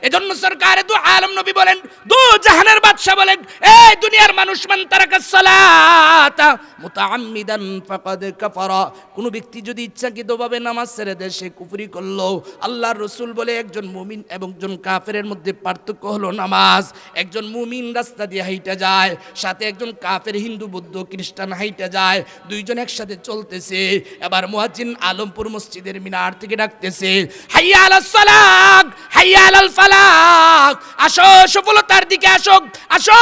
এজন্য সরকারে দু আলম নবী বলেন, দু জাহানের বাদশা বলেন, এই দুনিয়ার মানুষ, মান তারাকাস সালাতা মুতাআম্মিদান ফাকাদ কাফারা, কোন ব্যক্তি যদি ইচ্ছাকৃতভাবে নামাজ ছেড়ে দেয় সে কুফরি করলো। আল্লাহর রাসূল বলে একজন মুমিন এবং একজন কাফেরের মধ্যে পার্থক্য হলো নামাজ। একজন মুমিন রাস্তা দিয়ে হাইটা যায়, সাথে একজন কাফের হিন্দু বৌদ্ধ খ্রিস্টান হাইটা যায়, দুইজন একসাথে চলতেছে। এবার মুয়াজ্জিন আলমপুর মসজিদের মিনার থেকে ডাকতেছে, হাইয়া আলাস সালাত হাইয়া আলাল ফালাহ, আসো সফলতার দিকে আসো, আসো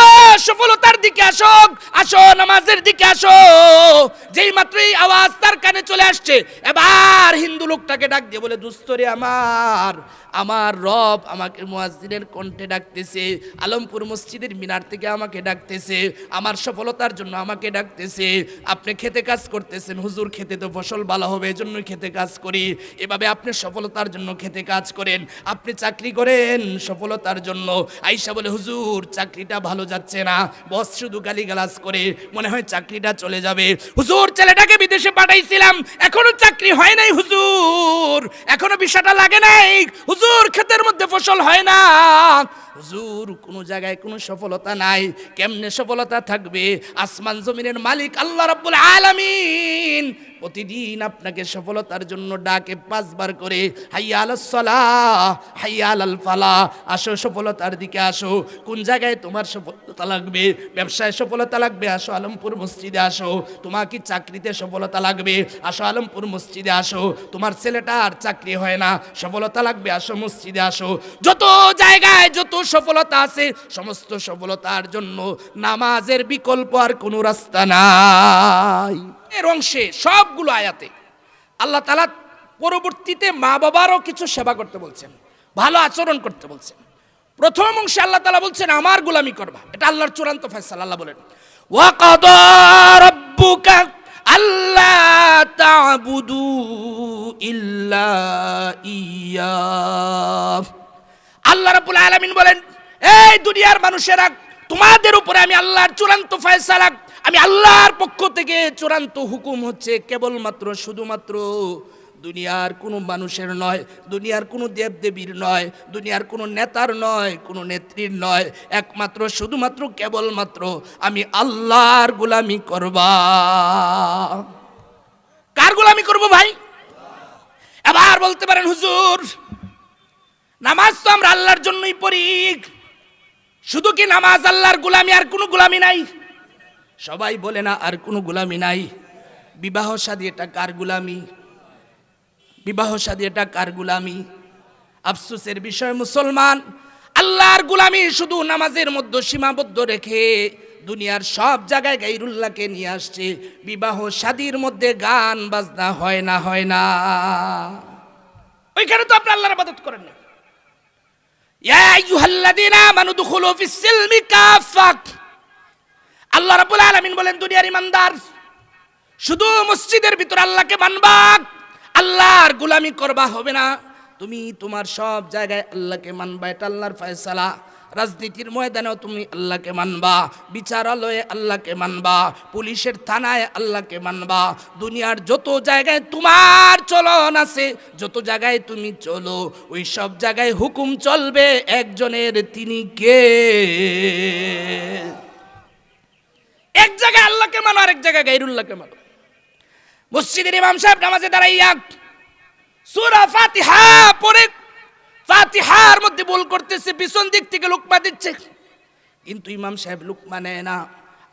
সফলতার দিকে আসো, আসো নামাজের দিকে আসো। যেই মাত্রই আওয়াজ তার কানে চলে আসছে, এবার হিন্দু লোকটাকে ডাক দিয়ে বলে, দুস্তরে আমার রব আমাকে মুয়াজ্জিনের কণ্ঠে ডাকতেছে, আলমপুর মসজিদের মিনার থেকে আমাকে ডাকতেছে, আমার সফলতার জন্য আমাকে ডাকতেছে। আপনি খেতে কাজ করতেছেন, হুজুর খেতে তো ফসল ভালো হবে এজন্য খেতে কাজ করি। এভাবে আপনি সফলতার জন্য খেতে কাজ করেন, আপনি চাকরি করেন সফলতার জন্য। আয়েশা বলে, হুজুর চাকরিটা ভালো যাচ্ছে না, বস শুধু গালিগালাজ করে, মনে হয় চাকরিটা চলে যাবে। হুজুর ছেলেটাকে বিদেশে পাঠাইছিলাম, এখনো চাকরি হয় নাই হুজুর, এখনো ভিসাটা লাগে নাই হুজুর, ক্ষেতের মধ্যে ফসল হয় না হুজুর, কোনো জায়গায় কোনো সফলতা নাই। কেমনে সফলতা থাকবে? আসমান জমিনের মালিক আল্লাহ রাব্বুল আলামিন প্রতিদিন আপনাকে সফলতার জন্য ডাকে 5 বার করে, হাইয়া আলাস সালাহ হাইয়া আলাল ফালাহ, আসো সফলতার দিকে আসো। কোন জায়গায় তোমার সফলতা লাগবে? ব্যবসায় সফলতা লাগবে, আসো আলমপুর মসজিদে আসো। তোমার কি চাকরিতে সফলতা লাগবে? আসো আলমপুর মসজিদে আসো। তোমার ছেলেটার চাকরি হয় না, সফলতা লাগবে, আসো মসজিদে আসো। যত জায়গায় যত সফলতা আছে, সমস্ত সফলতার জন্য নামাজের বিকল্প আর কোনো রাস্তা নাই। এর অংশে সবগুলো আয়াতে আল্লাহ তাআলা পরবর্তীতে মা বাবারও কিছু সেবা করতে বলছেন, ভালো আচরণ করতে বলছেন। প্রথম অংশে আল্লাহ তাআলা বলছেন আমার গোলামি করবা, এটা আল্লাহর চূড়ান্ত ফয়সালা। আল্লাহ বলেন, ওয়া কাদা রাব্বুকা আল্লা তা'বুদু ইল্লা ইয়্যা। আল্লাহ রাব্বুল আলামিন বলেন, এই দুনিয়ার মানুষেরা, তোমাদের উপরে আমি আল্লাহর চূড়ান্ত ফয়সালা, আমি আল্লাহর পক্ষ থেকে চূড়ান্ত হুকুম হচ্ছে কেবলমাত্র শুধুমাত্র দুনিয়ার কোনো মানুষের নয়, দুনিয়ার কোনো দেবদেবীর নয়, দুনিয়ার কোনো নেতার নয়, কোনো নেত্রীর নয়, একমাত্র শুধুমাত্র কেবলমাত্র আমি আল্লাহর গোলামি করবা। কার গোলামি করব ভাই? এবার বলতে পারেন, হুজুর নামাজ তো আমরা আল্লাহর জন্যই পড়ি, শুধু কি নামাজ আল্লাহর গোলামি, আর কোনো গোলামি নাই? সবাই বলে না আর কোনো গোলামি নাই। বিবাহ শাদী এটা কার গোলামি? বিবাহ শাদী এটা কার গোলামি? আফসোসের বিষয়, মুসলমান আল্লাহর গোলামি শুধু নামাজের মধ্যে সীমাবদ্ধ রেখে দুনিয়ার সব জায়গায় গায়রুল্লাহকে নিয়ে আসছে। বিবাহ শাদীর মধ্যে গান বাজনা হয় না, হয় না, ওইখানে তো আপনি আল্লাহর ইবাদত করেন না। ইয়া আইয়ুহাল্লাযীনা আমানু দুখুলু ফিস-সিলমি কাফা। আল্লাহ রাব্বুল আলামিন বলেন, দুনিয়ার ইমানদার শুধু মসজিদের ভিতর আল্লাহকে মানবা, আল্লাহর গোলামি করবা হবে না। তুমি তোমার সব জায়গায় আল্লাহকে মানবা, এটা আল্লাহর ফয়সালা। রাজনীতির ময়দানেও তুমি আল্লাহকে মানবা, বিচারালয়ে আল্লাহকে মানবা, পুলিশের থানায় আল্লাহকে মানবা। দুনিয়ার যত জায়গায় তোমার চলন আছে, যত জায়গায় তুমি চলো, ওই সব জায়গায় হুকুম চলবে একজনের, তিনি কে? এক জায়গায় আল্লাহকে মানো, আরেক জায়গায় গায়রুল্লাহকে মানো। মসজিদের ইমাম সাহেব নামাজে দাঁড়াইয়া সূরা ফাতিহা পড়ে ফাতিহার মধ্যে ভুল করতেছে, পিছন দিক থেকে লুকমা দিচ্ছে, কিন্তু ইমাম সাহেব লুকমা নেয় না।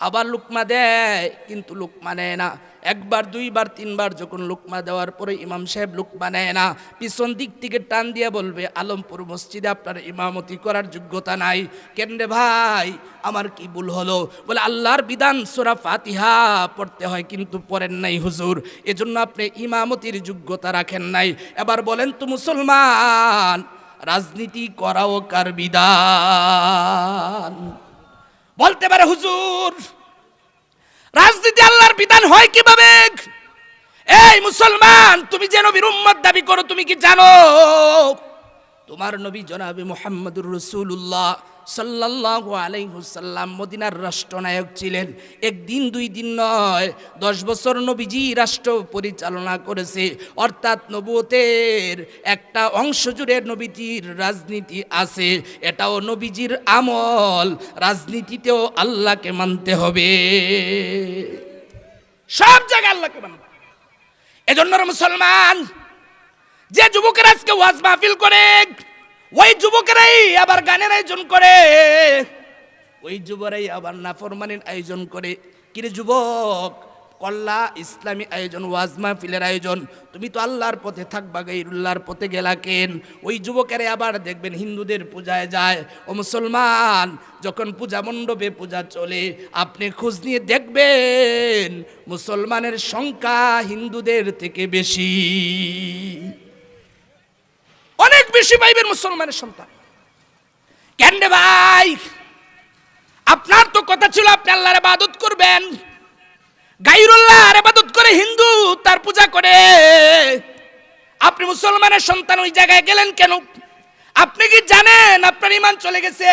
আবার লুকমা দেয়, কিন্তু লুকমা নেয় না। একবার, দুইবার, তিনবার যখন লুকমা দেওয়ার পরে ইমাম সাহেব লুকমা নেয় না, পিছন দিক থেকে টান দিয়ে বলবে, আলমপুর মসজিদে আপনার ইমামতি করার যোগ্যতা নাই। কেন রে ভাই, আমার কি ভুল হলো? বলে, আল্লাহর বিধান সূরা ফাতিহা পড়তে হয়, কিন্তু পড়েন নাই হুজুর, এজন্য আপনি ইমামতির যোগ্যতা রাখেন নাই। এবার বলেন তো মুসলমান, রাজনীতি করাও কার বিধান? বলতে পারে, হুজুর রাজনীতি আল্লাহর বিধান হয় কিভাবে? এই মুসলমান, তুমি যে নবীর উম্মত দাবি করো, তুমি কি জানো তোমার নবী জনাবে মুহাম্মদুর রাসূলুল্লাহ সাল্লাল্লাহু আলাইহি ওয়াসাল্লাম মদিনার রাষ্ট্রনায়ক ছিলেন। একদিন দুই দিন নয়, 10 বছর নবীজি রাষ্ট্র পরিচালনা করেছে। অর্থাৎ নবুয়তের একটা অংশ জুড়ে নবীজির রাজনীতি আছে, এটাও নবীজির আমল। রাজনীতিতেও আল্লাহকে মানতে হবে, সব জায়গায় আল্লাহকে মানতে হবে। এজন্য মুসলমান, যে যুবকেরা আজকে ওয়াজ মাহফিল করে, ওই যুবকেরাই আবার গানের আয়োজন করে, ওই যুবরাই আবার নাফরমানির আয়োজন করে। কিরে যুবক, কল্লা ইসলামী আয়োজন, ওয়াজ মাহফিলের আয়োজন, তুমি তো আল্লাহর পথে থাকবা, গায়রুল্লাহর পথে গেলা কেন? ওই যুবকেরা আবার দেখবেন হিন্দুদের পূজায় যায়। ও মুসলমান, যখন পূজা মণ্ডপে পূজা চলে, আপনি খোঁজ নিয়ে দেখবেন মুসলমানের সংখ্যা হিন্দুদের থেকে বেশি, অনেক বেশি পাইবেন মুসলমানের সন্তান। কেন রে ভাই? আপনার তো কথা ছিল আপনি আল্লাহর ইবাদত করবেন, গায়রুল্লাহর ইবাদত করে হিন্দু তার পূজা করে। আপনি মুসলমানের সন্তান, ওই জায়গায় গেলেন কেন? আপনি কি জানেন আপনার ঈমান চলে গেছে?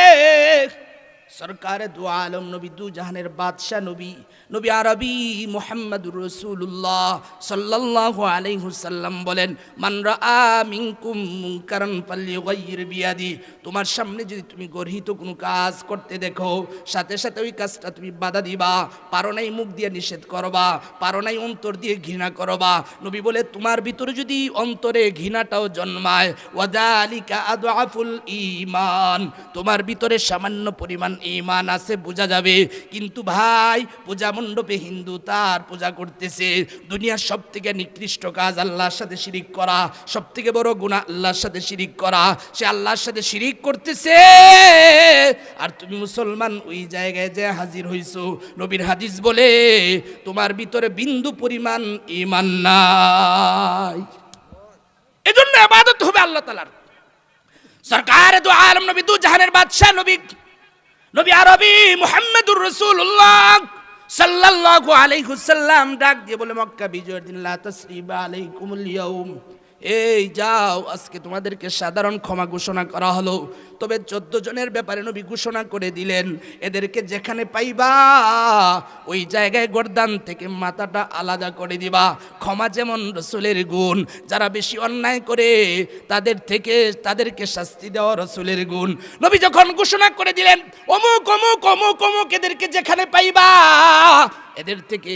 সরকারে দু আলম নবী, দু জাহানের বাদশা নবী, নবী আরবি মুহাম্মদুর রাসূলুল্লাহ সাল্লাল্লাহু আলাইহি ওয়াসাল্লাম বলেন, মান রাআ মিনকুম মুনকারান ফালইউগাইয়ির বিয়াদি। তোমার সামনে যদি তুমি গর্হিত কোনো কাজ করতে দেখো, সাথে সাথে ওই কাজটা তুমি বাধা দিবা। পারো নাই মুখ দিয়ে নিষেধ করবা, পারো নাই অন্তর দিয়ে ঘৃণা করবা। নবী বলে, তোমার ভিতরে যদি অন্তরে ঘৃণাটাও জন্মায়, ওয়াযালিকা আদআফুল ঈমান, তোমার ভিতরে সামান্য পরিমাণ ঈমান আছে, বোঝা যাবে। কিন্তু ভাই, পূজা মণ্ডপে হিন্দু তার পূজা করতেছে। দুনিয়ার সব থেকে নিকৃষ্ট কাজ আল্লাহর সাথে শিরিক করা, সব থেকে বড় গুনাহ আল্লাহর সাথে শিরিক করা। সে আল্লাহর সাথে শিরিক করতেছে, আর তুমি মুসলমান ওই জায়গায় যে হাজির হইছো। নবীর হাদিস বলে, তোমার ভিতরে বিন্দু পরিমাণ ঈমান নাই। এজন্য ইবাদত হবে আল্লাহ তাআলার। সরকারে দু আলম নবী, দু জাহানের বাদশা নবী, নবী আরবি মুহাম্মদুর রাসূলুল্লাহ সাল্লাল্লাহু আলাইহি ওয়াসাল্লাম ডাক দিয়ে বলে, মক্কা বিজয়ের দিন, লা তাসরিবা আলাইকুমুল ইয়াউম, এই যাও, আজকে তোমাদেরকে সাধারণ ক্ষমা ঘোষণা করা হলো। তবে 14 জনের ব্যাপারে নবী ঘোষণা করে দিলেন, এদেরকে যেখানে পাইবা ওই জায়গায় গর্দান থেকে মাথাটা আলাদা করে দিবা। ক্ষমা যেমন রাসূলের গুণ, যারা বেশি অন্যায় করে তাদেরকে শাস্তি দেওয়া রাসূলের গুণ। নবী যখন ঘোষণা করে দিলেন, অমুক অমুক অমুক অমুক এদেরকে যেখানে পাইবা এদের থেকে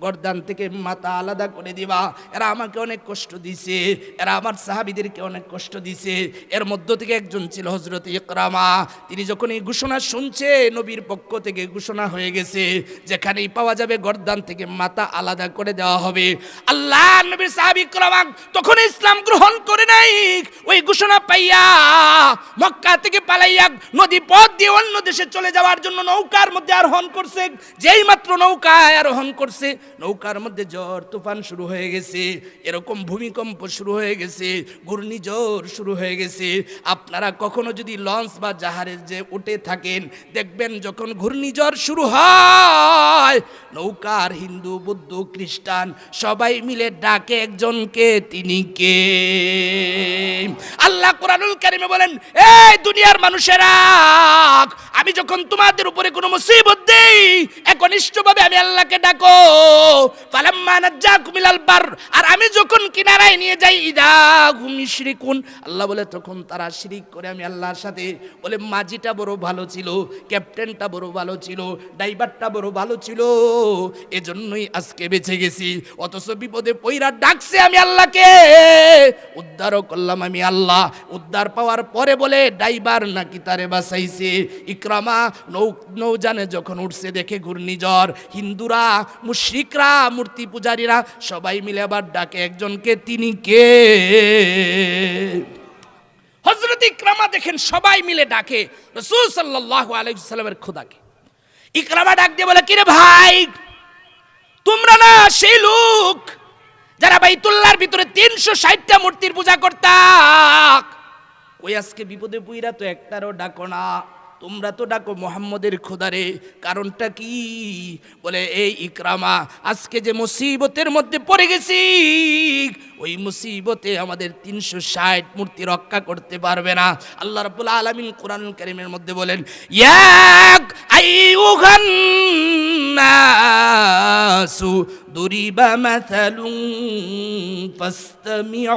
গর্দান থেকে মাথা আলাদা করে দিবা। এরা আমাকে অনেক কষ্ট দিছে, এরা আমার সাহাবীদেরকে অনেক কষ্ট দিছে। এর মধ্য থেকে একজন ছিল হযরত ইকরামা। তিনি যখন এই ঘোষণা শুনছে, নবীর পক্ষ থেকে ঘোষণা হয়ে গেছে, যেখানেই পাওয়া যাবে গর্দান থেকে মাথা আলাদা করে দেওয়া হবে। আল্লাহ নবীর সাহাবী ইকরামা তখন ইসলাম গ্রহণ করে নাই। ওই ঘোষণা পাইয়া মক্কা থেকে পালাইয়া নদী পথ দিয়ে অন্য দেশে চলে যাওয়ার জন্য নৌকার মধ্যে আরোহণ করছে। যেই মাত্র নৌকায় আরোহণ করছে, নৌকার মধ্যে ঝড় তুফান শুরু হয়ে গেছে, এরকম ভূমিকম্প শুরু হয়ে গেছে, ঘূর্ণিঝড় শুরু হয়ে গেছে। আপনারা কখনো যদি লঞ্চ বা জাহাজে যে উঠে থাকেন, দেখবেন যখন ঘূর্ণিঝড় শুরু হয়, নৌকার হিন্দু বৌদ্ধ খ্রিস্টান সবাই মিলে ডাকে একজনকে, তিনি কে? আল্লাহ কোরআনুল কারীমে বলেন, এই দুনিয়ার মানুষেরা, আমি যখন তোমাদের উপরে কোনো মুসিবত দেই, একনিষ্ঠভাবে আমি আল্লাহকে ডাকো। ফালাম্মা নাজ্জাকুম ইলাল বার, আর আমি যখন কিনারায় নিয়ে যাই, ইদা হুম ইশরিকুন, আল্লাহ বলে তখন তারা শিরিক করে আমি আল্লাহর সাথে। বলে মাঝিটা বড় ভালো ছিল, ক্যাপ্টেনটা বড় ভালো ছিল, ড্রাইভারটা বড় ভালো ছিল, এজন্যই আজকে বেঁচে গেছি। অথচ বিপদে পইরা ডাকছে আমি আল্লাহকে, উদ্ধারও করলাম আমি আল্লাহ। উদ্ধার পাওয়ার পরে বলে ড্রাইভার নাকি তারে বাঁচাইছে। ইকরামা নৌজানে যখন উঠছে, দেখে ঘূর্ণিঝড়, হিন্দুরা, মুশরিকরা, মূর্তি পূজারীরা সবাই মিলে আবার ডাকে একজনকে, তিনি কে? হযরত ইকরামা দেখেন সবাই মিলে ডাকে রাসূল সাল্লাল্লাহু আলাইহি ওয়াসাল্লামের খোদাকে। ইকরামা ডাক দিয়ে বলে, কিরে ভাই, তোমরা না সেই লোক যারা বাইতুল্লাহর ভিতরে 360টা মূর্তির পূজা করতা? ওই আজকে বিপদে পুইরা তো একটারও ডাকো না। তোমরা তো ডাকো মুহাম্মদের খোদারে, কারণটা কি? বলে এই ইকরামা, আজকে যে মুসিবতের মধ্যে পড়ে গেছি, ওই মুসিবতে আমাদের 360 মূর্তি রক্ষা করতে পারবে না। আল্লাহ রাব্বুল আলামিন কোরআনুল কারীমের মধ্যে বলেন, ইয়াক আইয়ুহান নাসু দুরিবা মাসালুন ফাসতামিউ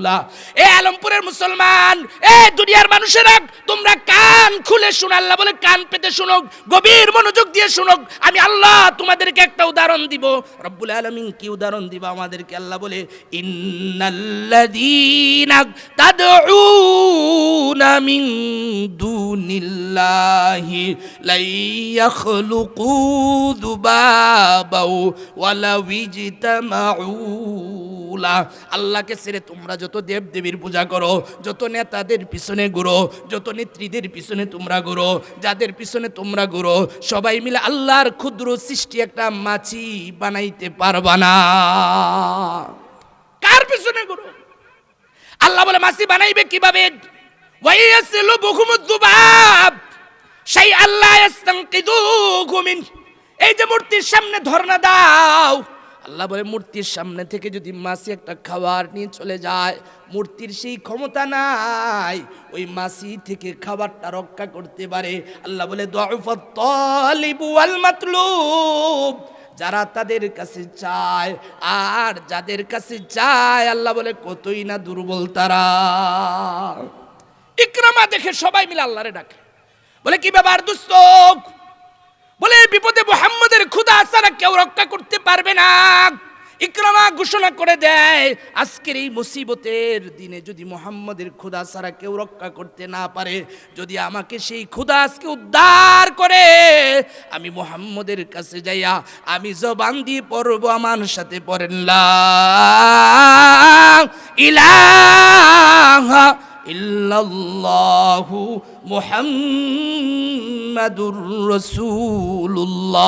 লা। এ আলমপুরের মুসলমান, এ দুনিয়ার মানুষেরা, তোমরা কান খুলে শুনো। আল্লাহ বলে কান পেতে শুনো, গভীর মনোযোগ দিয়ে শুনো। আমি আল্লাহ তোমাদেরকে একটা উদাহরণ দিব। রব্বুল আলামিন কি উদাহরণ দিব আমাদেরকে? আল্লাহ বলে, ইন্নাল্লাযীনা তাদউনা মিন দুনিল্লাহি লা ইয়াখলুকু যুবাবাও ওয়ালা ইজতামাউ লা। আল্লাহকে ছেড়ে তোমরা যত দেব দেবীর পূজা করো, যত নেতাদের পিছনে ঘুরো, যত নেত্রীদের পিছনে তোমরা ঘুরো, যাদের পিছনে তোমরা ঘুরো, সবাই মিলে আল্লাহর ক্ষুদ্র সৃষ্টি একটা মাছি বানাইতে পারবা না। কার পিছনে ঘুরো? আল্লাহ বলে মাছি বানাইবে কিভাবে? ওয়াইয়াসলুবুহুমুয যুবাব শাইআন লা ইস্তানকিদুহু মিন। এই যে মূর্তির সামনে ধর্ণা দাও, আল্লাহ বলে মূর্তির সামনে থেকে যদি মাছি একটা খাবার নিয়ে চলে যায়, মূর্তির সেই ক্ষমতা নাই ওই মাছি থেকে খাবারটা রক্ষা করতে পারে। আল্লাহ বলে দুআফাত তালিবু ওয়াল মাতলুব, যারা তাদের কাছে চায় আর যাদের কাছে চায়, আল্লাহ বলে কতই না দুর্বল তারা। ইকরামা দেখে সবাই মিলে আল্লাহরে ডাকে, বলে কি ব্যাপার দোস্ত? বলে বিপদে মুহাম্মদের খোদা ছাড়া কেউ রক্ষা করতে পারবে না। ইকরামা ঘোষণা করে দেয়, আজকের এই মুসিবতের দিনে যদি মুহাম্মদের খোদা ছাড়া কেউ রক্ষা করতে না পারে, যদি আমাকে সেই খোদা আজকে উদ্ধার করে, আমি মুহাম্মদের কাছে যাইয়া আমি জবান দিয়ে পড়ব, আমার সাথে পড়েন লা ইলাহা ইল্লাল্লাহু মুহাম্মাদুর রাসূলুল্লাহ।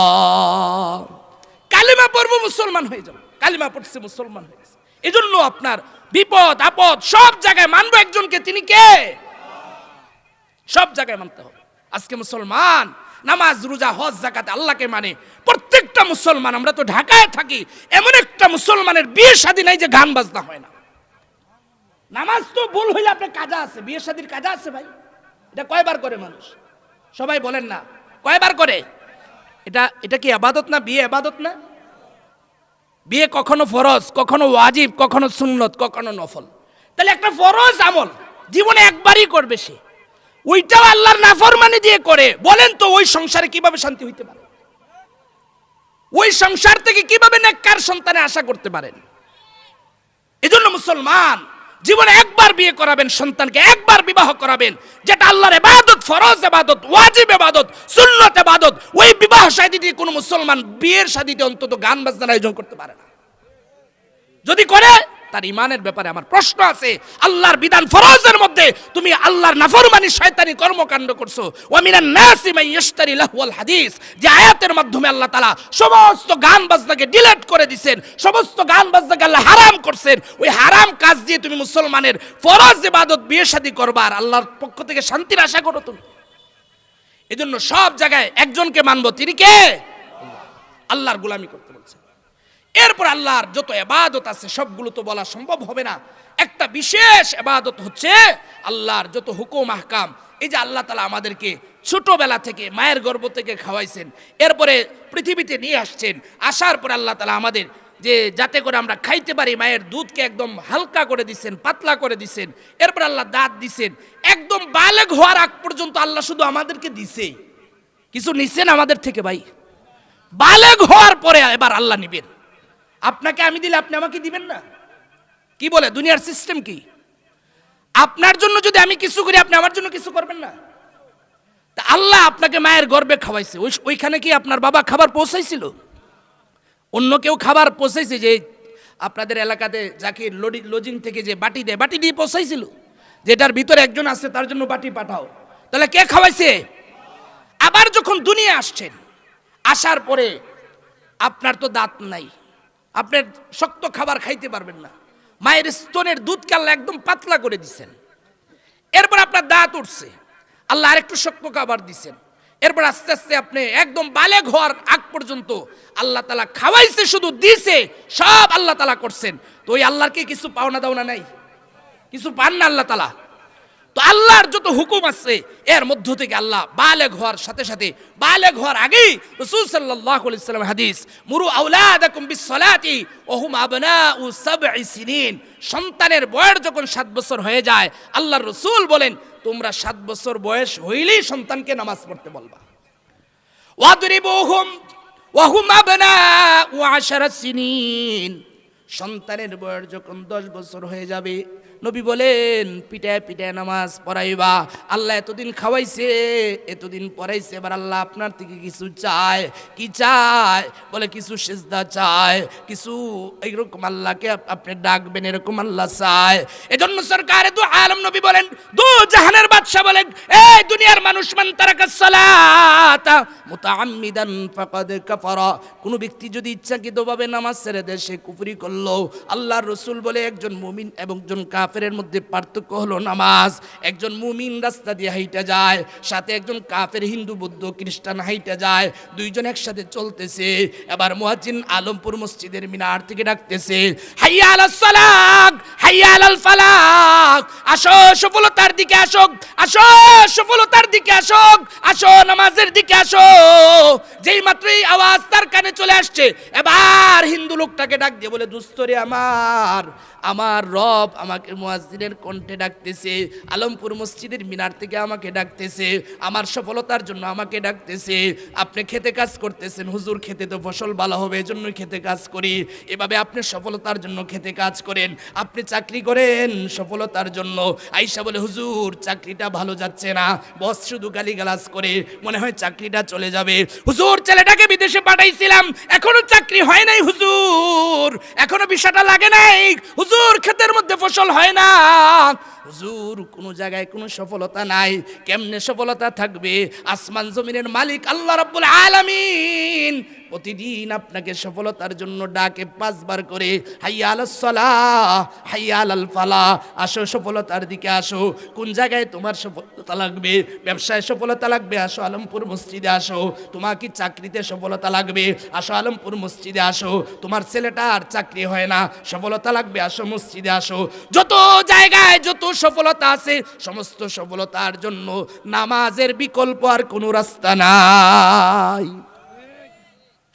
কালিমা পড়ব, মুসলমান হয়ে যাব। কালিমা পড়ছে, মুসলমান হয়ে গেছে। এজন্য আপনার বিপদ আপদ সব জায়গায় মানবো একজনকে, তিনি কে? সব জায়গায় মানতে হবে। আজকে মুসলমান নামাজ রোজা হজ যাকাত আল্লাহকে মানে। প্রত্যেকটা মুসলমান, আমরা তো ঢাকায় থাকি, এমন একটা মুসলমানের বিয়ে শাদী নাই যে গান বাজনা হয় না। নামাজ তো ভুল হইলে আপনার কাজা আছে, বিয়ে শাদীর কাজা আছে ভাই। এটা কয়বার করে মানুষ? সবাই বলেন না, কয়বার করে? এটা কি ইবাদত না? বিয়ে ইবাদত না? বিয়ে কখনো ফরজ, কখনো ওয়াজিব, কখনো সুন্নত, কখনো নফল। তাহলে একটা ফরজ আমল জীবনে একবারই করবে সে, ওইটাও আল্লাহর নাফরমানি দিয়ে করে। বলেন তো ওই সংসারে কিভাবে শান্তি হইতে পারে? ওই সংসার থেকে কিভাবে নেককার সন্তানে আশা করতে পারেন? এজন্য মুসলমান জীবনে একবার বিয়ে করাবেন, সন্তানকে একবার বিবাহ করাবেন, যেটা আল্লাহর ইবাদত, ফরজ ইবাদত, ওয়াজিব ইবাদত, সুন্নত ইবাদত। ওই বিবাহ শাদীতে কোনো মুসলমান বিয়ের শাদীতে অন্তত গান বাজনার আয়োজন করতে পারে না। যদি করে, তার ইমানের ব্যাপারে আমার প্রশ্ন আছে। আল্লাহর বিধান ফরজের মধ্যে তুমি আল্লাহর নাফরমানি শয়তানি কর্মকাণ্ড করছো। ওয়া মিনান নাসি মান ইশতারি লাহওয়াল হাদিস, যে আয়াতের মাধ্যমে আল্লাহ তাআলা সমস্ত গান বাজনাকে ডিলিট করে দিবেন, সমস্ত গান বাজনাকে আল্লাহ হারাম করছেন। ওই হারাম কাজ দিয়ে তুমি মুসলমানের ফরজ ইবাদত বিয়ে শাদী করবা আর আল্লাহর পক্ষ থেকে শান্তির আশা করো তুমি। এজন্য সব জায়গায় একজনকে মানবো, তিনি কে? আল্লাহর গোলামি করতে বলছেন। এরপর আল্লাহর যত ইবাদত আছে সবগুলো তো বলা সম্ভব হবে না। একটা বিশেষ ইবাদত হচ্ছে আল্লাহর যত হুকুম আহকাম। এই যে আল্লাহ তাআলা আমাদেরকে ছোটবেলা থেকে মায়ের গর্ভ থেকে খাওয়াইছেন, এরপরে পৃথিবীতে নিয়ে আসছেন, আসার পর আল্লাহ তাআলা আমাদের যে যাতে করে আমরা খাইতে পারি, মায়ের দুধকে একদম হালকা করে দিচ্ছেন, পাতলা করে দিচ্ছেন। এরপর আল্লাহ দাঁত দিচ্ছেন। একদম বালেগ হওয়ার আগ পর্যন্ত আল্লাহ শুধু আমাদেরকে দিছে, কিছু নিছেন আমাদের থেকে ভাই। বালেগ হওয়ার পরে এবার আল্লাহ নিবেন। আপনাকে আমি দিলে আপনি আমাকে দিবেন না? কি বলে দুনিয়ার সিস্টেম কি? আপনার জন্য যদি আমি কিছু করি, আপনি আমার জন্য কিছু করবেন না? তা আল্লাহ আপনাকে মায়ের গর্ভে খাওয়াইছে, ওইখানে কি আপনার বাবা খাবার পৌঁছাইছিল? অন্য কেউ খাবার পৌঁছাইছে? যে আপনাদের এলাকাতে জাকির লজিং থেকে যে বাটি দেয়, বাটি দিয়ে পৌঁছাইছিল? যেটার ভিতরে একজন আছে তার জন্য বাটি পাঠাও। তাহলে কে খাওয়াইছে? আবার যখন দুনিয়া আসছেন, আসার পরে আপনার তো দাঁত নাই, আপনার শক্ত খাবার খাইতে পারবেন না। মায়ের স্তনের দুধকে আল্লাহ একদম পাতলা করে দিচ্ছেন। এরপর আপনার দাঁত উঠছে, আল্লাহ আরেকটু শক্ত আবার দিছেন। এরপর আস্তে আস্তে আপনি একদম বালেগ হওয়ার আগ পর্যন্ত আল্লাহ তাআলা খাওয়াইছে, শুধু দিছে, সব আল্লাহ তাআলা করছেন। তো ওই আল্লাহর কি কিছু পাওনা দাওনা নাই? কিছু পান না আল্লাহ তাআলা? তো আল্লাহর যত হুকুম আছে এর মধ্য থেকে আল্লাহ বালেগ হওয়ার সাথে সাথে, বালেগ হওয়ার আগেই রাসূল সাল্লাল্লাহু আলাইহি ওয়াসাল্লাম হাদিস, মুরু আওলাদাকুম বিসসালাতি ওয়া হুম আবনাউ সাবঈ সিনিন, সন্তানের বয়স যখন 7 বছর হয়ে যায় আল্লাহর রাসূল বলেন তোমরা 7 বছর বয়স হইলেই সন্তানকে নামাজ পড়তে বলবা। ওয়াদরিবুহুম ওয়া হুম আবনাউ 10 সিনিন, সন্তানের বয়স যখন 10 বছর হয়ে যাবে নবী বলেন পিটায় পিটায় নামাজ পড়াইবা। আল্লাহ এতদিন খাওয়াইছে, এতদিন পড়াইছে, এবার আল্লাহ আপনার থেকে কিছু চায়। কি চায়? বলে কিছু সিজদা চায়, কিছু এইরকম আল্লাহকে আপনি ডাকবেন, এরকম আল্লাহ চায়। এজন্য সরকারে দু আলম নবী বলেন, দু জাহানের বাদশা বলেন, এই দুনিয়ার মানুষ, মান তারাকাস সালাতা মুতাআম্মিদান ফাকাদ কাফারা, কোন ব্যক্তি যদি ইচ্ছাকৃতভাবে নামাজ ছেড়ে দেয় সে কুফরি করলো। আল্লাহর রাসূল বলে একজন মুমিন এবং একজন কাফেরের মধ্যে পার্থক্য হলো নামাজ। একজন মুমিন রাস্তা দিয়ে হাইটা যায়, সাথে একজন কাফের হিন্দু বৌদ্ধ খ্রিস্টান হাইটা যায়, দুইজন একসাথে চলতেছে। এবার মুয়াজ্জিন আলমপুর মসজিদের মিনার থেকে ডাকতেছে, হাইয়া আলাস সালাহ হাইয়া আলাল ফালাহ, আসো সফলতার দিকে আসো, আসো সফলতার দিকে আসো, আসো নামাজের দিকে আসো। যেই মাত্রই আওয়াজ তার কানে চলে আসছে, এবার হিন্দু লোকটাকে ডাক দিয়ে বলে, দুস্তরে আমার রব আমাকে মুয়াজ্জিনের কণ্ঠে ডাকতেছে, আলমপুর মসজিদের মিনার থেকে আমাকে ডাকতেছে, আমার সফলতার জন্য আমাকে ডাকতেছে। আপনি খেতে কাজ করতেছেন, হুজুর খেতে তো ফসল ভালো হবে এজন্য খেতে কাজ করি। এভাবে আপনি সফলতার জন্য খেতে কাজ করেন, আপনি চাকরি করেন সফলতার জন্য। আয়েশা বলে, হুজুর চাকরিটা ভালো যাচ্ছে না, বস শুধু গালিগালাজ করে, মনে হয় চাকরিটা চলে যাবে। হুজুর ছেলেটাকে বিদেশে পাঠাইছিলাম, এখনো চাকরি হয় নাই হুজুর, এখনো ভিসাটা লাগে নাই হুজুর, ক্ষেতের মধ্যে ফসল হয় না হুজুর, কোনো জায়গায় কোনো সফলতা নাই। কেমনে সফলতা থাকবে? আসমান জমিনের মালিক আল্লাহ রাব্বুল আলামিন প্রতিদিন আপনাকে সফলতার জন্য ডাকে 5 বার করে, হাইয়া আলাস সালাহ হাইয়া আলাল ফালাহ, আসো সফলতার দিকে আসো। কোন জায়গায় তোমার সফলতা লাগবে? ব্যবসায় সফলতা লাগবে, আসো আলমপুর মসজিদে আসো। তোমার কি চাকরিতে সফলতা লাগবে? আসো আলমপুর মসজিদে আসো। তোমার ছেলেটার চাকরি হয় না, সফলতা লাগবে, আসো মসজিদে আসো। যত জায়গায় যত সফলতা আছে সমস্ত সফলতার জন্য নামাজের বিকল্প আর কোনো রাস্তা নাই।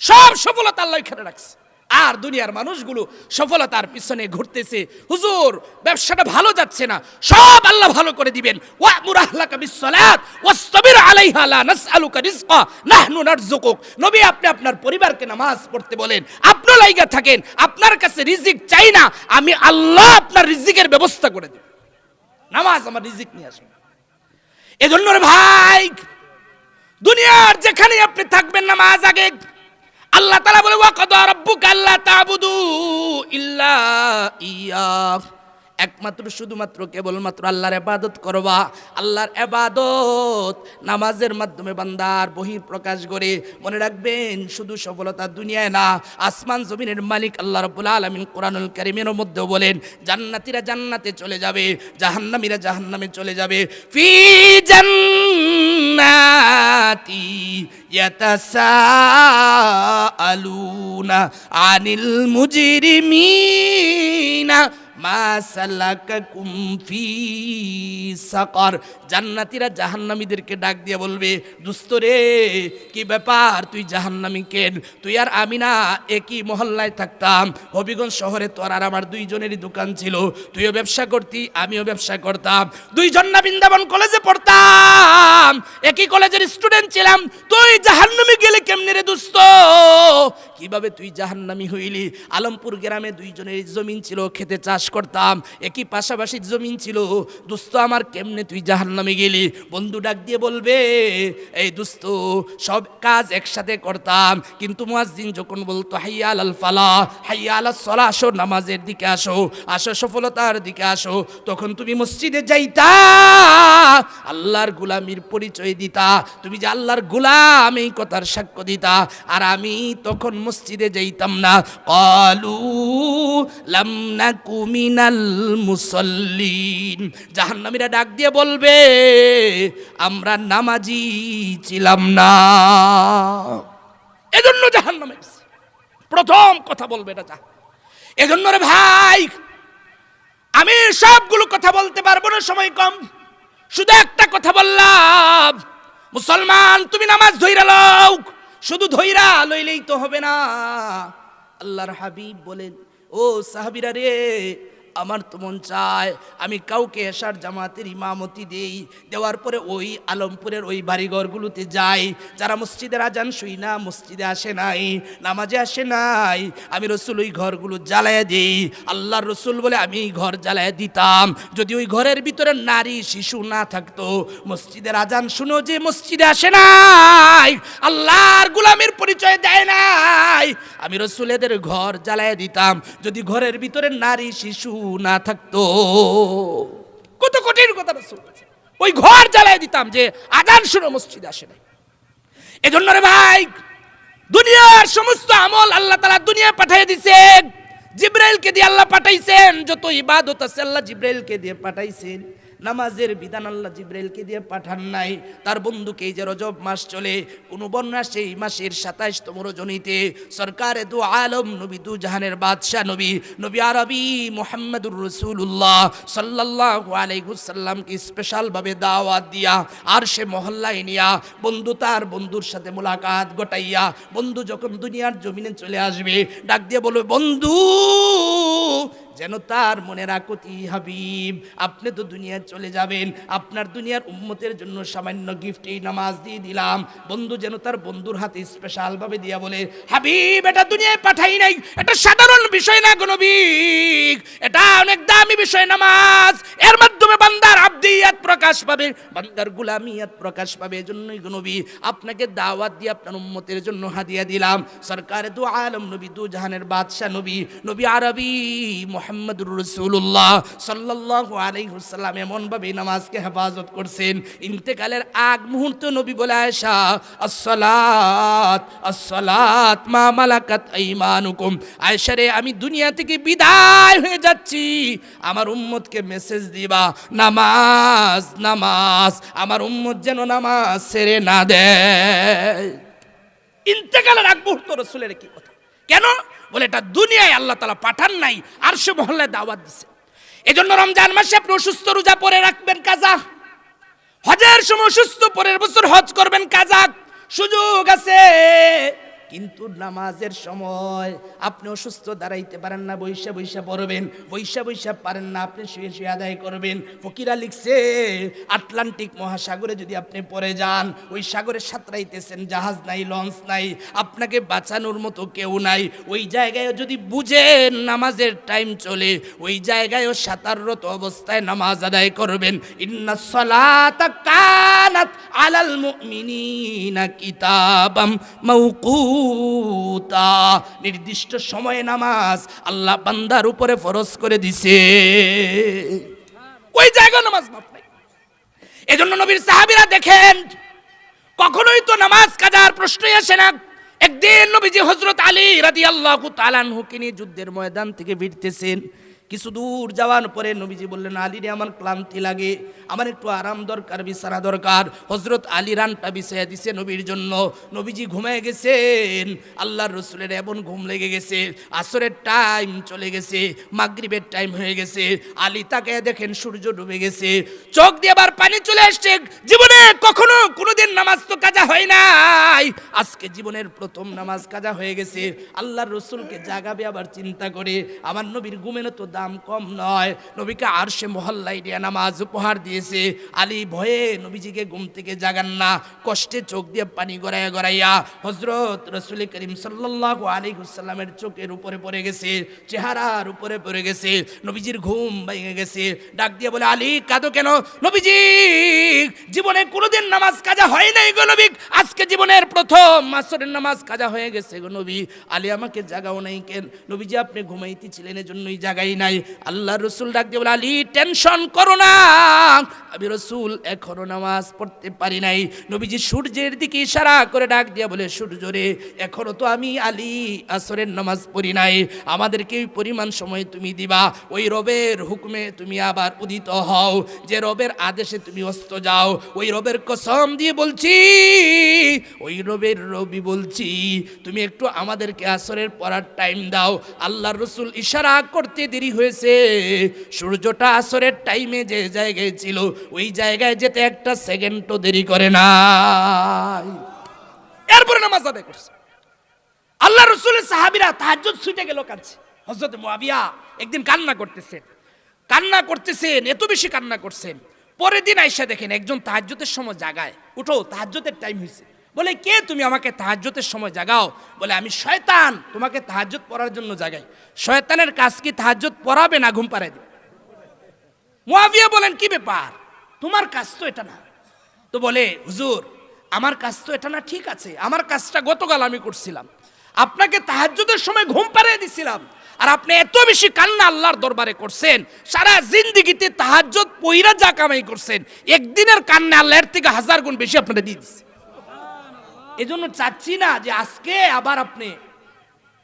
সব সফলতা আল্লাহ এখানে রাখছে। আর দুনিয়ার মানুষগুলো সফলতার পিছনে ঘুরতেছে, হুজুর ব্যবসাটা ভালো যাচ্ছে না, সব আল্লাহ ভালো করে দিবেন। ওয়া'মুর আহলাকা বিসসালাত ওয়াসতাবির আলাইহা লা নাসআলুকা রিজকা নাহনু নারযুকুক। নবী আপনি আপনার পরিবারকে নামাজ পড়তে বলেন, আপনি লাইগা থাকেন, আপনার কাছে রিজিক চাই না, আমি আল্লাহ আপনার রিজিকের ব্যবস্থা করে দেব। নামাজ আমার রিজিক নিয়ে আসবে। এজন্য রে ভাই, দুনিয়ার যেখানে আপনি থাকবেন নামাজ আগে। আল্লাহ তাআলা বলে, ওয়া কাদা রাব্বুকা আল্লা তা'বুদু ইল্লা ইয়্যাহ, একমাত্র শুধুমাত্র কেবলমাত্র আল্লাহর ইবাদত করবা। আল্লাহর ইবাদত নামাজের মাধ্যমে বান্দার বহির প্রকাশ করে। মনে রাখবেন, শুধু সফলতা দুনিয়ায় না, আসমান জমিনের মালিক আল্লাহ রাব্বুল আলামিন কোরআনুল কারীমের মধ্যে বলেন, জান্নাতীরা জান্নাতে চলে যাবে, জাহান্নামীরা জাহান্নামে চলে যাবে। ফি জান্নাতি ইয়াতাসাআলুনা আনিল মুজরিমিনা মা সালাকাকুম ফি সাকার। জান্নাতীরা জাহান্নামীদেরকে ডাক দিয়ে বলবে, দোস্ত রে কি ব্যাপার, তুই জাহান্নামী কেন? তুই আর আমি না একই মহল্লায় থাকতাম, হবিগঞ্জ শহরে তোর আর আমার দুইজনেরই দোকান ছিল, তুইও ব্যবসা করতি আমিও ব্যবসা করতাম, দুইজন না বৃন্দাবন কলেজে পড়তাম, একই কলেজের স্টুডেন্ট ছিলাম, তুই জাহান্নামী গেলে কেমনে রে দোস্ত? কিভাবে তুই জাহান্নামী হইলি? আলমপুর গ্রামে দুইজনের জমিন ছিল, খেতে চাষ করতাম, একই পাশাপাশি জমিন ছিল, দোস্ত আমার কেমনে তুই জাহান্নামে গেলি? বন্ধু ডাক দিয়ে বলবে, এই দোস্ত সব কাজ একসাথে করতাম, কিন্তু মুয়াজ্জিন যখন বলতো হাইয়া আলাল ফালাহ হাইয়া আলাস সালাহ, আসো নামাজের দিকে আসো, আসো সফলতার দিকে আসো, তখন তুমি মসজিদে যাইতা আল্লাহর গোলামির পরিচয় দিতা, তুমি যে আল্লাহর গোলাম এই কথার সাক্ষ্য দিতা, আর আমি তখন মসজিদে যাইতাম না। ক্বালু লাম নাকু মিনাল মুসাল্লিন, জাহান্নামীরা ডাক দিয়ে বলবে আমরা নামাজি ছিলাম না, এজন্য জাহান্নামে প্রথম কথা বলবে এটা। এজন্য রে ভাই, আমি সবগুলো কথা বলতে পারবো না, সময় কম, শুধু একটা কথা বললাম, মুসলমান তুমি নামাজ ধইরা লও। শুধু ধইরা লইলেই তো হবে না। আল্লাহর হাবিব বলেন, ও সাহাবীরা রে, আমার তো মন চায় আমি কাউকে এশার জামাতের ইমামতি দেই, দেওয়ার পরে ওই আলমপুরের ওই বাড়িঘরগুলোতে যাই, যারা মসজিদের আজান শুই না, মসজিদে আসে নাই, নামাজে আসে নাই, আমি রসুল ওই ঘরগুলো জ্বালায় দিই। আল্লাহর রসুল বলে আমি ঘর জ্বালায় দিতাম, যদি ওই ঘরের ভিতরে নারী শিশু না থাকতো, মসজিদের আজান শুনো যে মসজিদে আসে নাই, আল্লাহর গোলামের পরিচয় দেয় নাই, আমি রসুল এদের ঘর জ্বালায় দিতাম, যদি ঘরের ভিতরে নারী শিশু না থাকতো। কত কঠিন কথা রাসূল, ওই ঘর জ্বালায় দিতাম যে আজান শুনে মসজিদে আসে নাই। এজন্য রে ভাই, দুনিয়ার সমস্ত আমল আল্লাহ তাআলা দুনিয়ায় পাঠিয়ে দিয়েছেন, জিবরাইলকে দিয়ে আল্লাহ পাঠাইছেন, যত ইবাদত আছে আল্লাহ জিবরাইলকে দিয়ে পাঠাইছেন। নামাজের বিধান আল্লাহ জিবরাইলকে দিয়ে পাঠান নাই। তার বন্ধুকে, এই যে রজব মাস চলে, কোন বন্যা সেই মাসের 27তম রজনীতে সরকারে দু আলম নবী, দু জাহানের বাদশাহ নবী, নবী আরবি মুহাম্মদুর রাসূলুল্লাহ সাল্লাল্লাহু আলাইহি ওয়াসাল্লামকে স্পেশাল ভাবে দাওয়াত দিয়া আর সে মহল্লায় নিয়া বন্ধু তার বন্ধুর সাথে মোলাকাত ঘটাইয়া, বন্ধু যখন দুনিয়ার জমিনে চলে আসবে ডাক দিয়ে বলবে, বন্ধু যেন তার মনে রাখতি হাবিব আপনি তো দুনিয়ায় চলে যাবেন, আপনার দুনিয়ার উম্মতের জন্য সামান্য গিফট এই নামাজ দিয়ে দিলাম। বন্ধু যেন তার বন্ধুর হাতে স্পেশাল ভাবে দিয়া বলে, হাবিব এটা দুনিয়ায় পাঠাই নাই, এটা সাধারণ বিষয় না গো নবী, এটা অনেক দামি বিষয় নামাজ, এর মাধ্যমে বান্দার আব্দিয়াত প্রকাশ পাবে, বান্দার গোলামিয়াত প্রকাশ পাবে। এজন্যই গো নবী আপনাকে দাওয়াত দিয়ে আপনার উম্মতের জন্য হাদিয়া দিলাম। সরকারে দু আলম নবী, দু জাহানের বাদশাহ নবী, নবী আরবি মুহাম্মদুর রাসূলুল্লাহ সাল্লাল্লাহু আলাইহি ওয়াসাল্লাম এমন ভাবে নামাজকে হেফাজত করছেন, ইন্তেকালের আগ মুহূর্তে নবী বলে, আয়েশা আসসালাত আসসালাত মা মালাকাত আইমানুকুম, আয়েশা রে আমি দুনিয়া থেকে বিদায় হয়ে যাচ্ছি, আমার উম্মতকে মেসেজ দিবা নামাজ নামাজ, আমার উম্মত যেন নামাজ ছেড়ে না দেয়। ইন্তেকালের আগ মুহূর্ত রাসূলের কি কথা, কেন বলে এটা দুনিয়ায় আল্লাহ তাআলা পাঠান নাই, আরশে মহল্লায় দাওয়াত দিছে। এজন্য রমজান মাসে আপনি অসুস্থ রোজা পরে রাখবেন কাজা, হজের সময় অসুস্থ পরের বছর হজ করবেন কাজা, সুযোগ আছে। কিন্তু নামাজের সময় আপনি অসুস্থ দাঁড়াইতে পারেন না, বৈশা বৈশা পড়বেন, বৈশা বৈশা পারেন না, আপনি শুয়ে শুয়ে আদায় করবেন। ফকিরা লিখছে, আটলান্টিক মহাসাগরে যদি আপনি পড়ে যান, ওই সাগরে সাঁতরাইতেছেন, জাহাজ নাই, লঞ্চ নাই, আপনাকে বাঁচানোর মতো কেউ নাই, ওই জায়গায় যদি বুঝেন নামাজের টাইম চলে, ওই জায়গায়ও সাঁতাররত অবস্থায় নামাজ আদায় করবেন। ইন্নাস সালাতা কানাত আলাল মুমিনিনা কিতাবাম মাওকুতা, নির্দিষ্ট সময়ে নামাজ আল্লাহ বান্দার উপরে ফরজ করে দিছে, ওই জায়গায় নামাজ মাফ নাই। এজন্য নবীর সাহাবীরা দেখেন কখনোই তো নামাজ কাজার প্রশ্নই আসে না। একদিন নবীজি হযরত আলী রাদিয়াল্লাহু তাআলা আনহুকে নিয়ে যুদ্ধের ময়দান থেকে ফিরতেছেন, কিছু দূর যাওয়ার পরে নবীজি বললেন, আলী রে আমার ক্লান্তি লাগে, আমার একটু আরাম দরকার, বিছানা দরকার। হযরত আলী রানটা বিছাইয়া দিছে নবীর জন্য, নবীজি ঘুমিয়ে গেছেন। আল্লাহর রাসূলের এমন ঘুম লেগে গেছে, আসরের টাইম চলে গেছে, মাগরিবের টাইম হয়ে গেছে। আলী তাকায় দেখেন সূর্য ডুবে গেছে, চোখ দিয়ে আবার পানি চলে আসছে। জীবনে কখনো কোনোদিন নামাজ তো কাজা হয় নাই, আজকে জীবনের প্রথম নামাজ কাজা হয়ে গেছে। আল্লাহর রাসূলকে জাগাবে আবার চিন্তা করে, আমার নবীর ঘুমের তো দাম কম নয়, নবীকে আরশে মহল্লায় দিয়ে নামাজ উপহার দিয়েছে। আলী ভয়ে নবীজিকে ঘুম থেকে জাগান না, কষ্টে চোখ দিয়ে পানি গড়াইয়া গড়াইয়া হযরত রাসূল করিম সাল্লাল্লাহু আলাইহি ওয়াসাল্লামের চোখের উপরে পড়ে গেছে, চেহারার উপরে পড়ে গেছে। নবীজির ঘুম ভেঙে গেছে, ডাক দিয়ে বলে, আলী কাঁদো কেন? নবীজি জীবনে কোনোদিন নামাজ কাজা হয় নাই গো নবী, আজকে জীবনের প্রথম আসরের নামাজ কাজা হয়ে গেছে গো নবী। আলী আমাকে জাগাও নাই কেন? নবীজি আপনি ঘুমাইতেছিলেন এজন্যই জাগাই নাই। নাই। আল্লাহ রসুল ডাক দিয়ে বলে, আলী টেনশন করো না, আমি রসুল এখনো নামাজ পড়তে পারি নাই। নবীজি সূর্যের দিকে ইশারা করে ডাক দিয়া বলে, সূর্য রে, এখনো তো আমি আলী আসরের নামাজ পড়ি নাই, আমাদেরকে ওই পরিমাণ সময় তুমি দিবা, ওই রবের হুকুমে তুমি আবার উদিত হও, যে রবের আদেশে তুমি অস্ত যাও। ওই রবের কসম দিয়ে বলছি, ওই রবের রবি বলছি, তুমি একটু আমাদেরকে আসরের পড়ার টাইম দাও। আল্লাহর রসুল ইশারা করতে দেরি হয়েছে, সূর্যটা আসরের টাইমে যে জায়গায় ছিল ওই জায়গায় যেতে একটা সেকেন্ডও দেরি করে নাই। এরপরে নামাজ আদায় করছে। আল্লাহ রসুলের সাহাবীরা তাহাজ্জুদ ছুটে গেল কাছে। হযরত মুআবিয়া একদিন কান্না করতেছেন, এত বেশি কান্না করছেন। পরের দিন আইসা দেখেন একজন তাহাজ্জুদের সময় জাগায়, উঠো তাহাজ্জুদের টাইম হয়েছে। বলে, কে তুমি আমাকে তাহাজ্জুদের সময় জাগাও? বলে, আমি শয়তান, তোমাকে তাহাজ্জুদ পড়ার জন্য জাগাই। শয়তানের কাজ কি তাহাজ্জুদ পড়াবে না ঘুম পাড়ায় দিবে? মুআবিয়া বলেন, কি ব্যাপার, তোমার কাজ তো এটা না। তো বলে, হুজুর আমার কাজ তো এটা না, ঠিক আছে, আমার কাজটা গতকাল আমি করছিলাম, আপনাকে তাহাজ্জুদের সময় ঘুম পাড়িয়ে দিছিলাম, আর আপনি এত বেশি কান্না আল্লাহর দরবারে করছেন, সারা জিন্দেগিতে তাহাজ্জুদ পইরা যা কামাই করছেন, একদিনের কান্না আল্লাহর থেকে 1000 গুণ বেশি আপনারা দিয়ে দিচ্ছে। এজন্য চাচ্ছি না যে আজকে আবার আপনি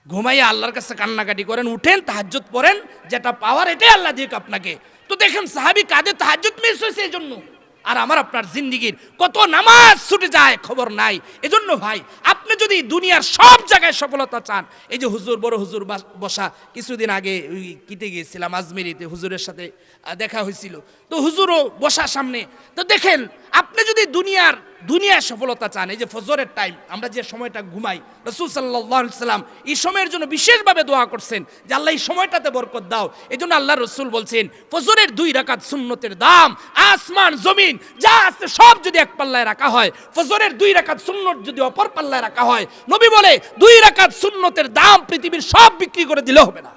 ঘুমাইয়া আল্লাহর কাছে কান্নাকাটি করেন, উঠেন তাহাজ্জুদ পড়েন, যেটা পাওয়ার এটাই আল্লাহ দিক আপনাকে। তো দেখেন সাহাবী কাঁদে, তাহাজ্জুদ মিস হয়েছে এই জন্য। আর আমার আপনার জিন্দিগির কত নামাজ ছুটে যায় খবর নাই। এজন্য ভাই, আপনি যদি দুনিয়ার সব জায়গায় সফলতা চান, এই যে হুজুর, বড় হুজুর বসা, কিছুদিন আগে ওই কিতে গিয়েছিলাম আজমেরিতে, হুজুরের সাথে দেখা হয়েছিল। তো হুজুরও বসা সামনে। তো দেখেন, আপনি যদি দুনিয়ার সফলতা চান, এই যে ফজরের টাইম আমরা যে সময়টা ঘুমাই, রাসূল সাল্লাল্লাহু আলাইহি সাল্লাম এই সময়ের জন্য বিশেষভাবে দোয়া করছেন যে আল্লাহ এই সময়টাতে বরকত দাও। এই জন্য আল্লাহ রসুল বলছেন, ফজরের 2 রাকাত সুন্নতের দাম আসমান জমিন যা আছে সব যদি এক পাল্লায় রাখা হয়, ফজরের 2 রাকাত সুন্নত যদি অপর পাল্লায় রাখা হয়, নবী বলে 2 রাকাত সুন্নতের দাম পৃথিবীর সব বিক্রি করে দিলেও হবে না।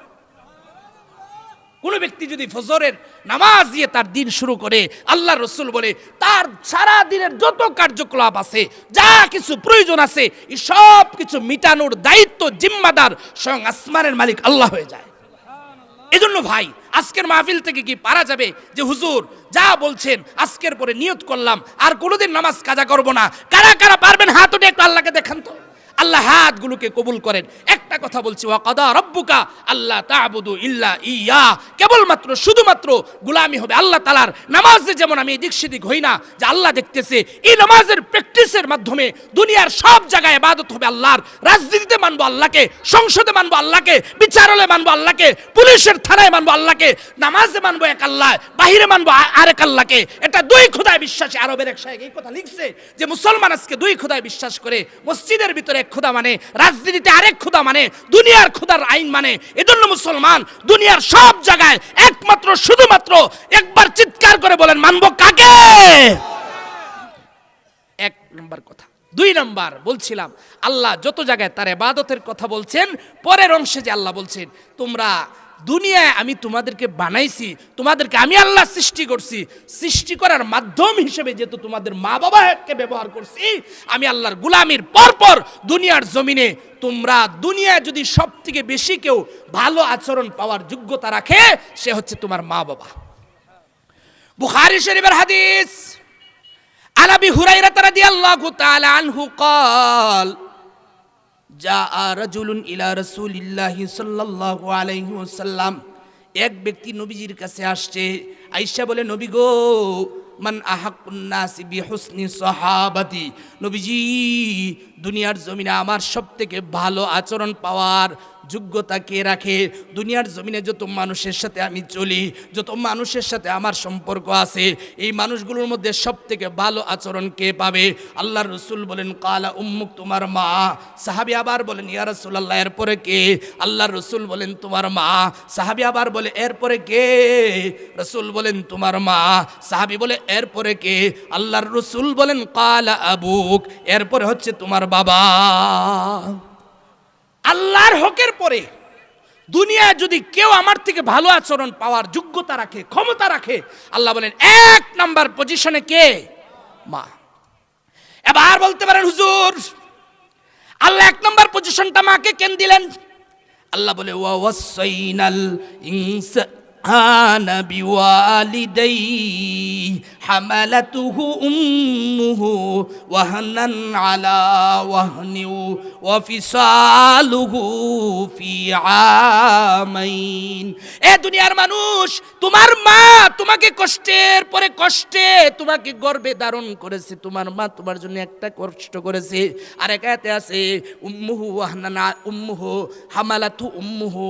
কোন ব্যক্তি যদি ফজরের নামাজ দিয়ে তার দিন শুরু করে, আল্লাহ রসুল বলে তার সারা দিনের যত কার্যকলাপ আছে, যা কিছু প্রয়োজন আছে, এই সব কিছু মিটানোর দায়িত্ব জিম্মাদার স্বয়ং আসমানের মালিক আল্লাহ হয়ে যায়। এজন্য ভাই, আজকের মাহফিল থেকে কি পারা যাবে যে হুজুর যা বলছেন আজকের পরে নিয়ত করলাম আর কোনোদিন নামাজ কাজা করব না? কারা কারা পারবেন হাত উঠে একটু আল্লাহকে দেখান তো। আল্লাহ হাতগুলোকে কবুল করেন। একটা কথা বলছি, ওয়া কাদা রাব্বুকা আল্লা তা'বুদু ইল্লা ইয়া, কেবলমাত্র শুধুমাত্র গোলামি হবে আল্লাহ তাআলার। নামাজে যেমন আমি এদিক সেদিক হই না, যে আল্লাহ দেখতেছে, এই নামাজের প্র্যাকটিসের মাধ্যমে দুনিয়ার সব জায়গায় ইবাদত হবে আল্লাহর। রাজনীতিতে মানবো আল্লাহকে, সংসদে মানবো আল্লাহকে, বিচারালয়ে মানবো আল্লাহকে, পুলিশের থানায় মানবো আল্লাহকে, নামাজে মানবো এক আল্লাহ, বাহিরে মানবো আরেক আল্লাহকে। এটা 2 খোদায় বিশ্বাসী। আরবের এক শায়েখ এই কথা লিখছে যে মুসলমান আজকে 2 খোদায় বিশ্বাস করে, মসজিদের ভিতরে এক খোদা মানে, রাজনীতিতে আরেক খোদা মানে, দুনিয়ার খোদার আইন মানে। এজন্য মুসলমান দুনিয়ার সব জায়গায় একমাত্র শুধুমাত্র, একবার চিৎকার করে বলেন, মানবো কাকে? 1 নম্বর কথা। 2 নম্বর বলছিলাম, আল্লাহ যত জায়গায় তার ইবাদতের কথা বলছেন, পরের অংশে যে আল্লাহ বলছেন, তোমরা দুনিয়ায় আমি তোমাদেরকে বানাইছি, তোমাদেরকে আমি আল্লাহ সৃষ্টি করছি, সৃষ্টি করার মাধ্যম হিসেবে যেহেতু তোমাদের মা বাবাকে ব্যবহার করছি, আমি আল্লাহর গোলামির পরপর দুনিয়ার জমিনে তোমরা, দুনিয়ায় যদি সব থেকে বেশি কেউ ভালো আচরণ পাওয়ার যোগ্যতা রাখে, সে হচ্ছে তোমার মা বাবা। বুখারী শরীফের হাদিস, আন আবি হুরায়রা রাদিয়াল্লাহু তাআলা আনহু قال جاء رجل الى رسول الله صلى الله عليه وسلم, এক ব্যক্তি নবীজির কাছে আসছে, আয়েশা বলে, নবী গো, মান আহাক্কুন নাসি বিহুসনি সাহাবাতি, নবীজি দুনিয়ার জমিনে আমার সবথেকে ভালো আচরণ পাওয়ার যোগ্যতা কে রাখে? দুনিয়ার জমিনে যত মানুষের সাথে আমি চলি, যত মানুষের সাথে আমার সম্পর্ক আছে, এই মানুষগুলোর মধ্যে সবথেকে ভালো আচরণ কে পাবে? আল্লাহর রাসূল বলেন, কালা উম্মুক, তোমার মা। সাহাবী আবার বলেন, ইয়া রাসূলুল্লাহ, এরপরে কে? আল্লাহর রাসূল বলেন, তোমার মা। সাহাবী আবার বলে, এরপরে কে? রাসূল বলেন, তোমার মা। সাহাবী বলে, এরপরে কে? আল্লাহর রাসূল বলেন, কালা আবুক, এরপরে হচ্ছে তোমার বাবা। আল্লাহর হকের পরে দুনিয়ায় যদি কেউ আমার থেকে ভালো আচরণ পাওয়ার যোগ্যতা রাখে, ক্ষমতা রাখে, আল্লাহ বলেন 1 নাম্বার পজিশনে কে? মা। এবার বলতে পারেন, হুজুর আল্লাহ 1 নাম্বার পজিশনটা মাকে কেন দিলেন? আল্লাহ বলে, ওয়া ওয়াসাইনাল আনা বিওয়ালিদাইহি হামালাতুহু উম্মুহু ওয়াহনান আলা ওয়াহনি ওয়া ফিসালুহু ফি আমাইন। এ দুনিয়ার মানুষ, তোমার মা তোমাকে কষ্টের পরে কষ্টে তোমাকে গর্ভে ধারণ করেছে। তোমার মা তোমার জন্য একটা কষ্ট করেছে। আর একাতে আছে উম্মুহু ওয়াহনান উম্মুহু হামালাতু উম্মুহু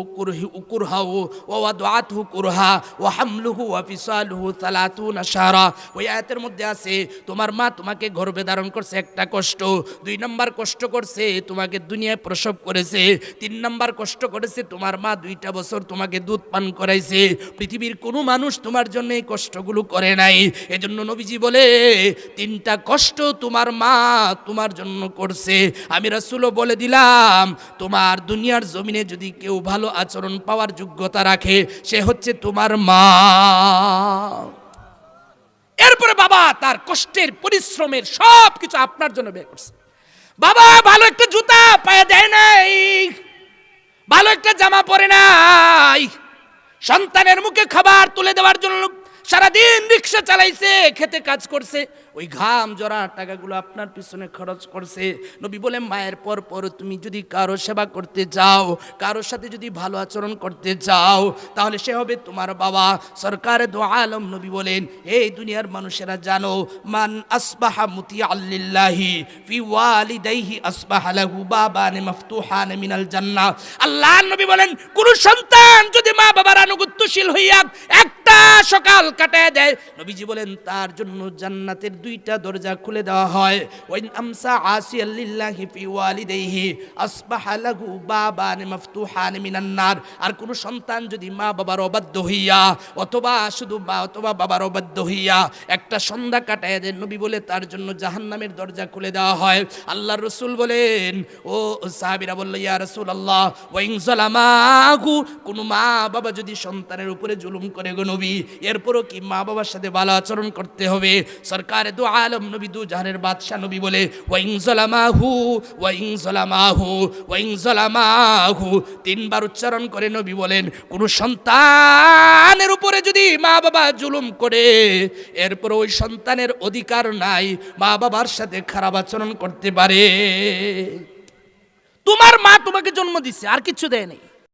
কুরহাউ ওয়া ওয়াদাআতহু কুরহা ওয়া হামলুহু ওয়া ফিসালুহু 30 শাহরা। ওই আয়াতের মধ্যে আছে তোমার মা তোমাকে গর্ভে ধারণ করছে একটা কষ্ট, 2 নাম্বার কষ্ট করছে তোমাকে দুনিয়ায় প্রসব করেছে, 3 নাম্বার কষ্ট করেছে তোমার মা 2টা বছর তোমাকে দুধ পান করাইছে। পৃথিবীর কোনো মানুষ তোমার জন্য এই কষ্টগুলো করে নাই। এজন্য নবীজি বলে 3টা কষ্ট তোমার মা তোমার জন্য করছে। আমি রাসূলও বলে দিলাম, তোমার দুনিয়ার জমিনে যদি কেউ ভালো আচরণ পাওয়ার যোগ্যতা রাখে সে হচ্ছে তোমার মা। এরপরে বাবা তার কষ্টের পরিশ্রমের সব কিছু আপনার জন্য ব্যয় করছে। বাবা ভালো একটা জুতা পায়ে দেয় নাই, ভালো একটা জামা পরে নাই, সন্তানের মুখে খাবার তুলে দেওয়ার জন্য সারাদিন রিক্সা চালাইছে, খেতে কাজ করছে, ওই ঘাম জরা টাকাগুলো আপনার পিছনে খরচ করছে। নবী বলেন মায়ের পর পর তুমি যদি কারো সেবা করতে চাও, কারোর সাথে যদি ভালো আচরণ করতে চাও, তাহলে সে হবে তোমার বাবা। সরকারে দো আলম নবী বলেন, এই দুনিয়ার মানুষেরা জানো, মান আসবাহা মুতিআল লিল্লাহি ফি ওয়ালিদাইহি আসবাহা লাহু বাবান মাফতুহান মিনাল জান্নাহ। আল্লাহর নবী বলেন, কোন সন্তান যদি মা বাবার আনুগত্যশীল হইয়া একটা সকাল কাটায় দেয়, নবীজি বলেন তার জন্য জান্নাতের 2টা দরজা খুলে দেওয়া হয়। ওয়াইন আমসা আসিয়াল লিল্লাহি ফি ওয়ালিদাইহি আসবাহা লাহু বাবান মাফতুহান মিনান নার। আর কোন সন্তান যদি মা বাবার অবাধ্য হইয়া অথবা শুধু মা অথবা বাবার অবাধ্য হইয়া একটা সন্ধ্যা কাটায় দেয়, নবী বলে তার জন্য জাহান্নামের দরজা খুলে দেওয়া হয়। আল্লাহর রাসূল বলেন, ও সাহাবীরা বলল, ইয়া রাসূলুল্লাহ ওয়াইন যালামাহু, কোন মা বাবা যদি সন্তানের উপরে জুলুম করে গো নবী, এরপরও কি মা বাবার সাথে ভালো আচরণ করতে হবে? সরকারে দু আলম নবী, দু জাহানের বাদশা নবী বলে, ওয়াইন যালামাহু ওয়াইন যালামাহু ওয়াইন যালামাহু, 3বার উচ্চারণ করে নবী বলেন, কোন সন্তানের উপরে যদি মা বাবা জুলুম করে, এরপর ওই সন্তানের অধিকার নাই মা বাবার সাথে খারাপ আচরণ করতে পারে। তোমার মা তোমাকে জন্ম দিচ্ছে, আর কিছু দেয় নাই।